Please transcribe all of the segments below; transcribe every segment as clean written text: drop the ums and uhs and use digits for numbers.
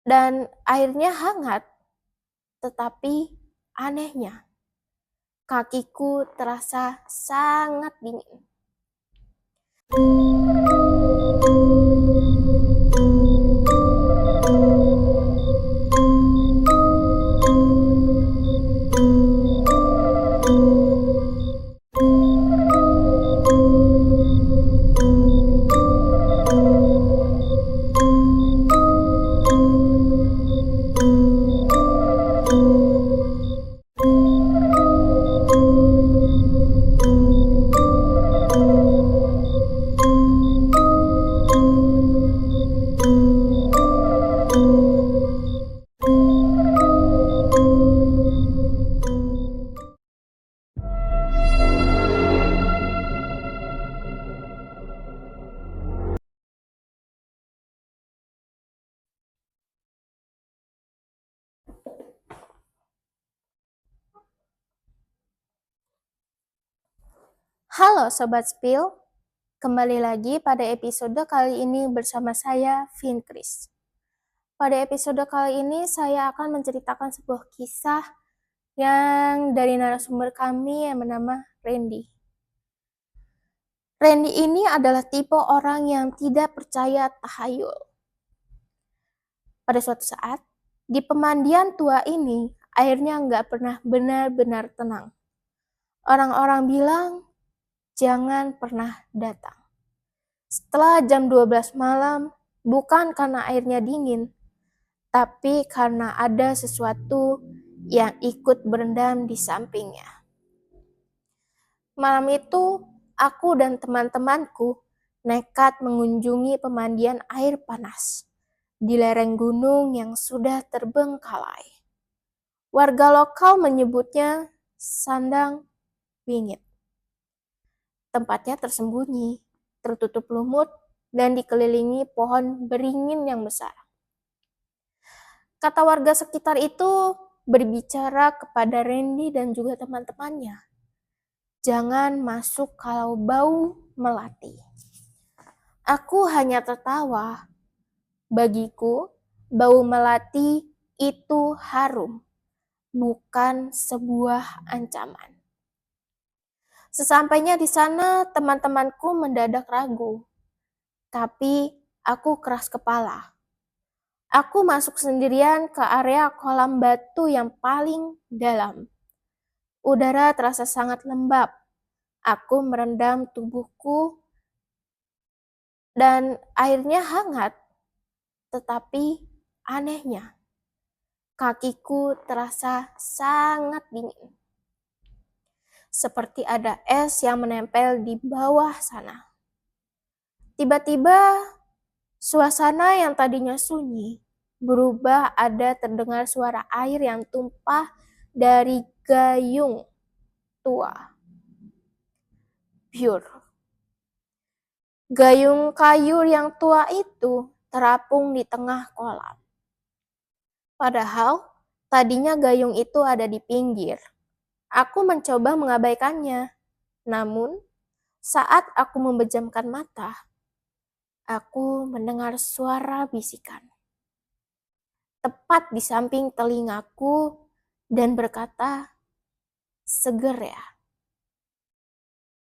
dan airnya hangat, tetapi anehnya kakiku terasa sangat dingin. Halo Sobat Spill, kembali lagi pada episode kali ini bersama saya, Vinkris. Pada episode kali ini saya akan menceritakan sebuah kisah yang dari narasumber kami yang bernama Randy. Randy ini adalah tipe orang yang tidak percaya tahayul. Pada suatu saat, di pemandian tua ini, airnya nggak pernah benar-benar tenang. Orang-orang bilang, jangan pernah datang. Setelah jam 12 malam, bukan karena airnya dingin, tapi karena ada sesuatu yang ikut berendam di sampingnya. Malam itu, aku dan teman-temanku nekat mengunjungi pemandian air panas di lereng gunung yang sudah terbengkalai. Warga lokal menyebutnya Sandang Bingit. Tempatnya tersembunyi, tertutup lumut, dan dikelilingi pohon beringin yang besar. Kata warga sekitar itu berbicara kepada Randy dan juga teman-temannya. Jangan masuk kalau bau melati. Aku hanya tertawa. Bagiku, bau melati itu harum, bukan sebuah ancaman. Sesampainya di sana, teman-temanku mendadak ragu. Tapi aku keras kepala. Aku masuk sendirian ke area kolam batu yang paling dalam. Udara terasa sangat lembab. Aku merendam tubuhku dan airnya hangat. Tetapi anehnya, kakiku terasa sangat dingin. Seperti ada es yang menempel di bawah sana. Tiba-tiba, suasana yang tadinya sunyi berubah, ada terdengar suara air yang tumpah dari gayung tua. Pure. Gayung kayu yang tua itu terapung di tengah kolam. Padahal tadinya gayung itu ada di pinggir. Aku mencoba mengabaikannya. Namun, saat aku memejamkan mata, aku mendengar suara bisikan. Tepat di samping telingaku dan berkata, "Seger ya."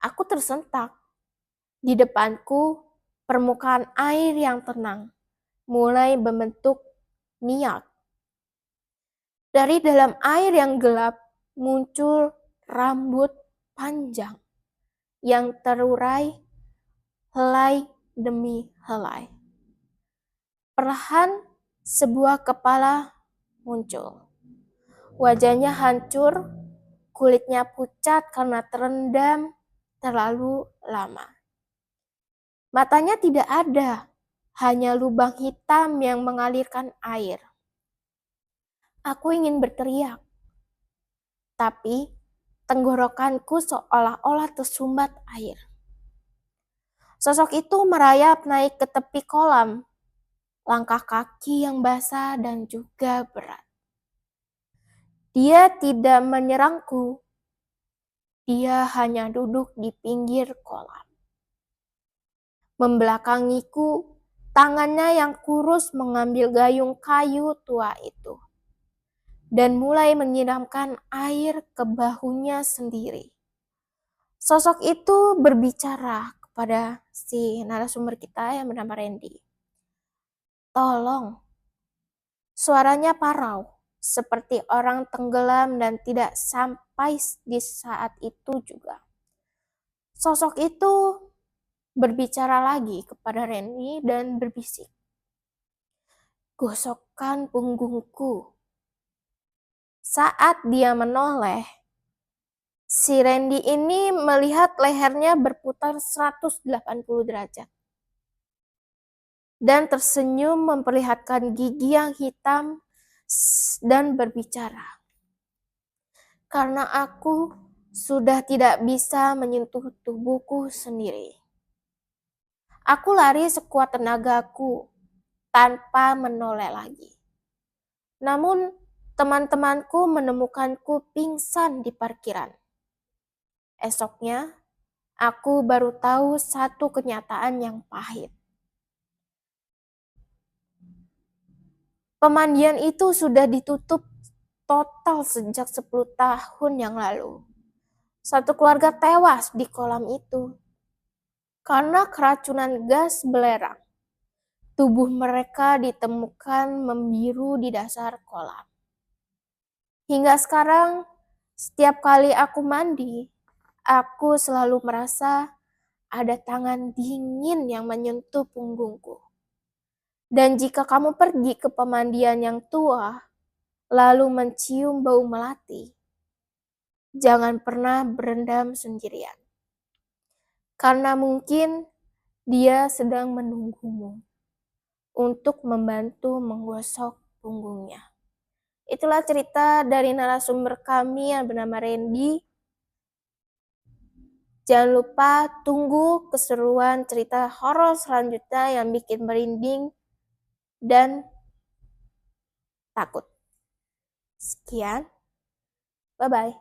Aku tersentak. Di depanku, permukaan air yang tenang mulai membentuk niat. Dari dalam air yang gelap muncul rambut panjang yang terurai helai demi helai. Perlahan sebuah kepala muncul. Wajahnya hancur, kulitnya pucat karena terendam terlalu lama. Matanya tidak ada, hanya lubang hitam yang mengalirkan air. Aku ingin berteriak, tapi tenggorokanku seolah-olah tersumbat air. Sosok itu merayap naik ke tepi kolam, langkah kaki yang basah dan juga berat. Dia tidak menyerangku, dia hanya duduk di pinggir kolam. Membelakangiku Tangannya yang kurus mengambil gayung kayu tua itu dan mulai menyiramkan air ke bahunya sendiri. Sosok itu berbicara kepada si narasumber kita yang bernama Randy. Tolong. Suaranya parau, seperti orang tenggelam dan tidak sampai di saat itu juga. Sosok itu berbicara lagi kepada Randy dan berbisik. Gosokkan punggungku. Saat dia menoleh, si Randy ini melihat lehernya berputar 180 derajat. Dan tersenyum memperlihatkan gigi yang hitam dan berbicara. Karena aku sudah tidak bisa menyentuh tubuhku sendiri. Aku lari sekuat tenagaku tanpa menoleh lagi. Namun teman-temanku menemukanku pingsan di parkiran. Esoknya, aku baru tahu satu kenyataan yang pahit. Pemandian itu sudah ditutup total sejak 10 tahun yang lalu. Satu keluarga tewas di kolam itu karena keracunan gas belerang. Tubuh mereka ditemukan membiru di dasar kolam. Hingga sekarang, setiap kali aku mandi, aku selalu merasa ada tangan dingin yang menyentuh punggungku. Dan jika kamu pergi ke pemandian yang tua, lalu mencium bau melati, jangan pernah berendam sendirian. Karena mungkin dia sedang menunggumu untuk membantu menggosok punggungnya. Itulah cerita dari narasumber kami yang bernama Randy. Jangan lupa tunggu keseruan cerita horor selanjutnya yang bikin merinding dan takut. Sekian, bye-bye.